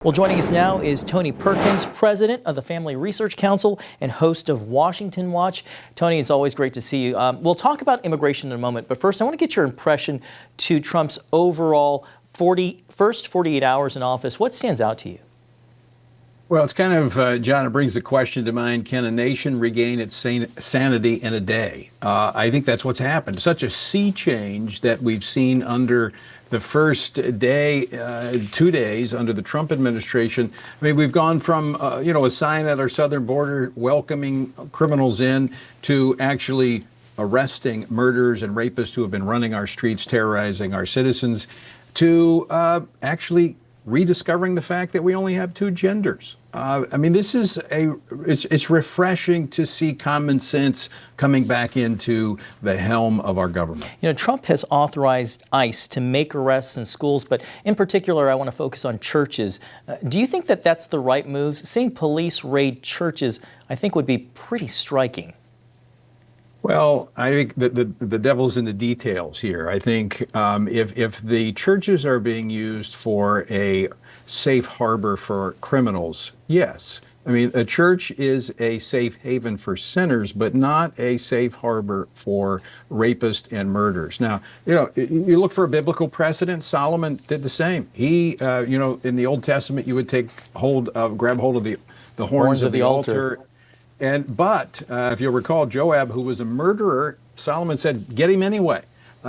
Well, joining us now is Tony Perkins, president of the Family Research Council and host of Washington Watch. Tony, it's always great to see you. We'll talk about immigration in a moment, but first I want to get your impression to Trump's overall first 48 hours in office. What stands out to you? Well, it's kind of, John, it brings the question to mind, can a nation regain its sanity in a day? I think that's what's happened. Such a sea change that we've seen under the first day, 2 days under the Trump administration. I mean, we've gone from, a sign at our southern border welcoming criminals in to actually arresting murderers and rapists who have been running our streets, terrorizing our citizens, to actually rediscovering the fact that we only have two genders. I mean, this is it's refreshing to see common sense coming back into the helm of our government. You know, Trump has authorized ICE to make arrests in schools, but in particular, I want to focus on churches. Do you think that that's the right move? Seeing police raid churches, I think, would be pretty striking. Well, I think that the devil's in the details here. I think if the churches are being used for a safe harbor for criminals, yes. I mean, a church is a safe haven for sinners, but not a safe harbor for rapists and murderers. Now, you look for a biblical precedent. Solomon did the same. He, in the Old Testament, you would grab hold of the horns of the altar. But if you'll recall, Joab, who was a murderer, Solomon said, get him anyway.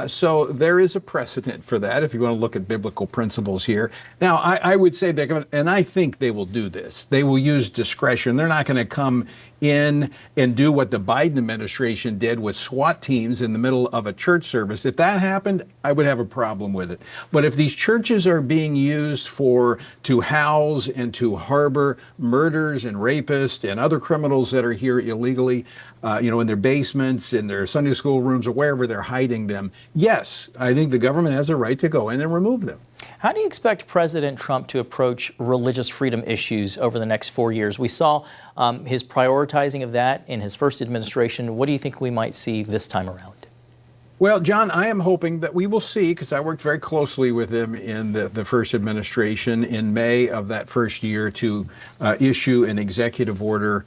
So there is a precedent for that if you want to look at biblical principles here. Now, I would say they're going to, and I think they will do this. They will use discretion. They're not going to come in and do what the Biden administration did with SWAT teams in the middle of a church service. If that happened, I would have a problem with it. But if these churches are being used to house and to harbor murderers and rapists and other criminals that are here illegally, in their basements, in their Sunday school rooms, or wherever they're hiding them, yes, I think the government has a right to go in and remove them. How do you expect President Trump to approach religious freedom issues over the next 4 years? We saw his prioritizing of that in his first administration. What do you think we might see this time around? Well, John, I am hoping that we will see, because I worked very closely with him in the first administration in May of that first year, to issue an executive order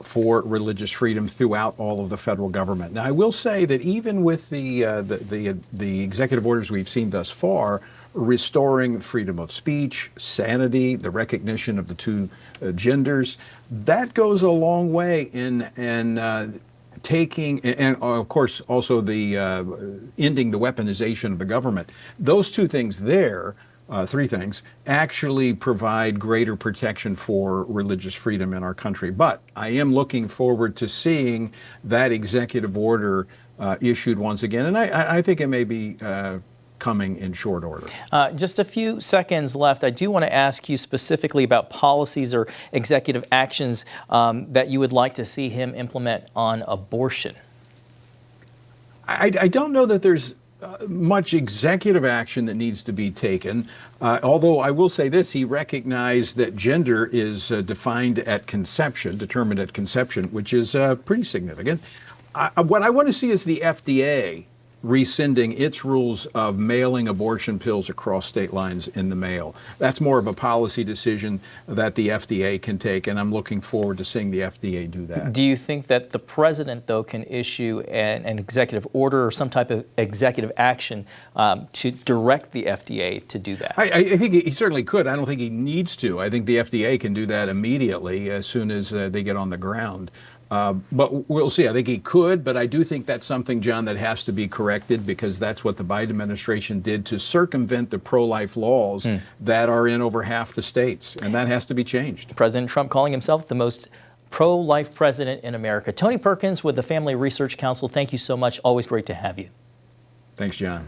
for religious freedom throughout all of the federal government. Now, I will say that even with the executive orders we've seen thus far, restoring freedom of speech, sanity, the recognition of the two genders, that goes a long way in taking, and of course also the ending the weaponization of the government. Those two things there, three things, actually provide greater protection for religious freedom in our country. But I am looking forward to seeing that executive order issued once again, and I think it may be coming in short order. Just a few seconds left. I do want to ask you specifically about policies or executive actions that you would like to see him implement on abortion. I don't know that there's much executive action that needs to be taken, although I will say this: he recognized that gender is determined at conception, which is pretty significant. What I want to see is the FDA rescinding its rules of mailing abortion pills across state lines in the mail. That's more of a policy decision that the FDA can take, and I'm looking forward to seeing the FDA do that. Do you think that the president, though, can issue an executive order or some type of executive action to direct the FDA to do that? I think he certainly could. I don't think he needs to. I think the FDA can do that immediately as soon as they get on the ground. But we'll see. I think he could, but I do think that's something, John, that has to be corrected, because that's what the Biden administration did to circumvent the pro-life laws that are in over half the states, and that has to be changed. President Trump calling himself the most pro-life president in America. Tony Perkins with the Family Research Council, thank you so much. Always great to have you. Thanks, John.